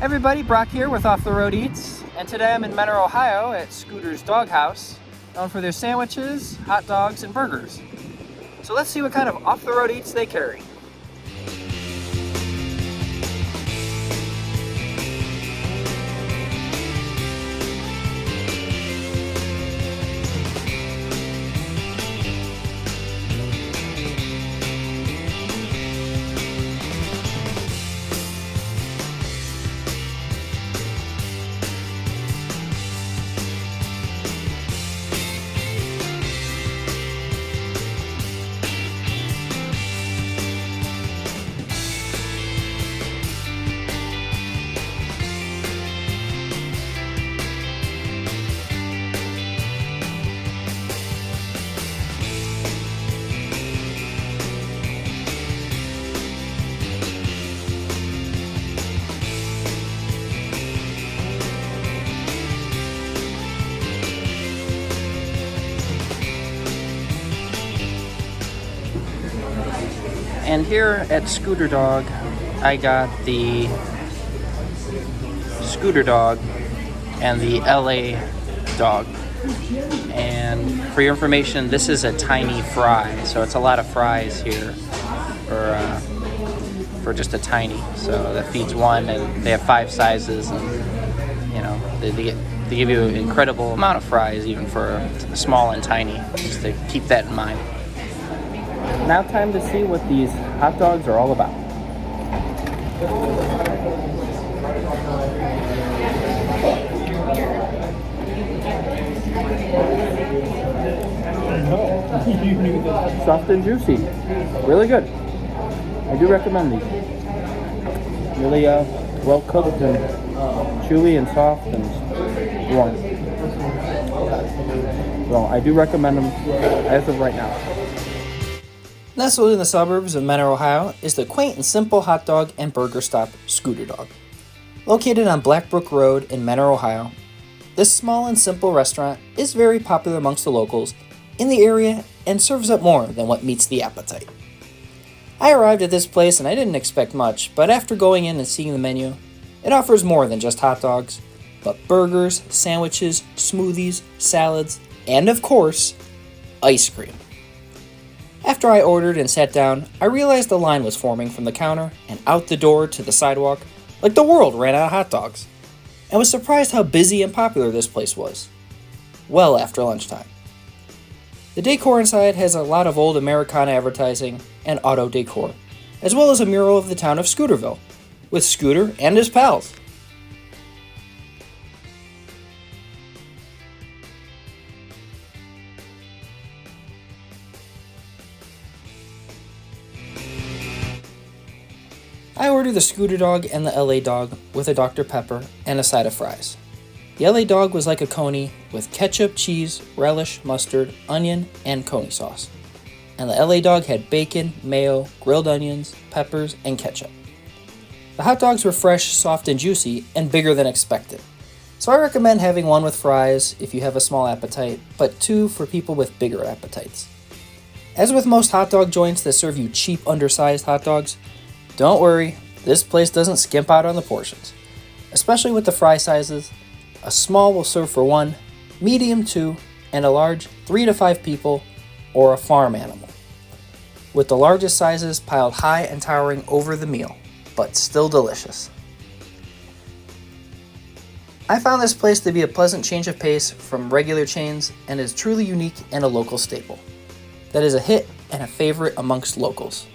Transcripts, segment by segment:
Everybody, Brock here with Off the Road Eats, and today I'm in Menor, Ohio at Scooter's Dog House, known for their sandwiches, hot dogs, and burgers. So let's see what kind of off the road eats they carry. And here at Scooter Dog, I got the Scooter Dog and the LA Dog. And for your information, this is a tiny fry, so it's a lot of fries here for just a tiny. So that feeds one, and they have 5 sizes, and you know they give you an incredible amount of fries even for small and tiny. Just to keep that in mind. Now time to see what these hot dogs are all about. Soft and juicy. Really good. I do recommend these. Really well cooked and chewy and soft and warm. So I do recommend them as of right now. Nestled in the suburbs of Menor, Ohio, is the quaint and simple hot dog and burger stop, Scooter Dog. Located on Blackbrook Road in Menor, Ohio, this small and simple restaurant is very popular amongst the locals in the area and serves up more than what meets the appetite. I arrived at this place and I didn't expect much, but after going in and seeing the menu, it offers more than just hot dogs, but burgers, sandwiches, smoothies, salads, and of course, ice cream. After I ordered and sat down, I realized a line was forming from the counter and out the door to the sidewalk, like the world ran out of hot dogs, and was surprised how busy and popular this place was, well after lunchtime. The decor inside has a lot of old Americana advertising and auto decor, as well as a mural of the town of Scooterville, with Scooter and his pals. I ordered the Scooter Dog and the LA Dog with a Dr. Pepper and a side of fries. The LA Dog was like a coney with ketchup, cheese, relish, mustard, onion, and coney sauce. And the LA Dog had bacon, mayo, grilled onions, peppers, and ketchup. The hot dogs were fresh, soft, and juicy, and bigger than expected. So I recommend having one with fries if you have a small appetite, but 2 for people with bigger appetites. As with most hot dog joints that serve you cheap, undersized hot dogs, don't worry, this place doesn't skimp out on the portions, especially with the fry sizes. A small will serve for 1, medium 2, and a large 3 to 5 people or a farm animal, with the largest sizes piled high and towering over the meal, but still delicious. I found this place to be a pleasant change of pace from regular chains and is truly unique and a local staple. That is a hit and a favorite amongst locals.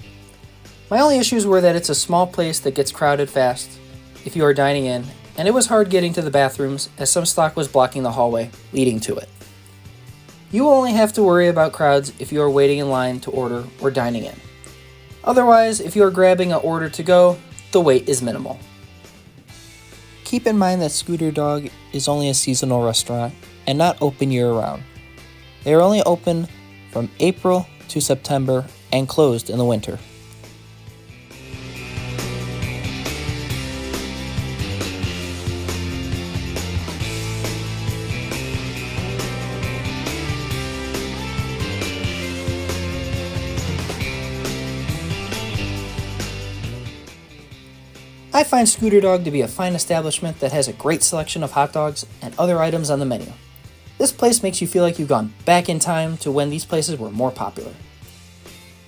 My only issues were that it's a small place that gets crowded fast if you are dining in, and it was hard getting to the bathrooms as some stock was blocking the hallway leading to it. You will only have to worry about crowds if you are waiting in line to order or dining in. Otherwise, if you are grabbing an order to go, the wait is minimal. Keep in mind that Scooter Dog is only a seasonal restaurant and not open year-round. They are only open from April to September and closed in the winter. I find Scooter Dog to be a fine establishment that has a great selection of hot dogs and other items on the menu. This place makes you feel like you've gone back in time to when these places were more popular.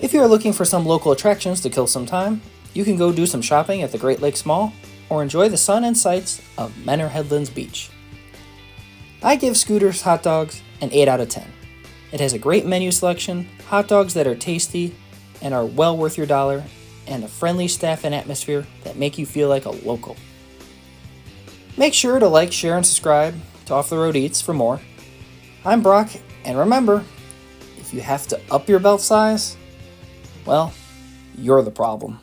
If you are looking for some local attractions to kill some time, you can go do some shopping at the Great Lakes Mall or enjoy the sun and sights of Menor Headlands Beach. I give Scooter's hot dogs an 8 out of 10. It has a great menu selection, hot dogs that are tasty and are well worth your dollar, and a friendly staff and atmosphere that make you feel like a local. Make sure to like, share, and subscribe to Off the Road Eats for more. I'm Brock, and remember, if you have to up your belt size, well, you're the problem.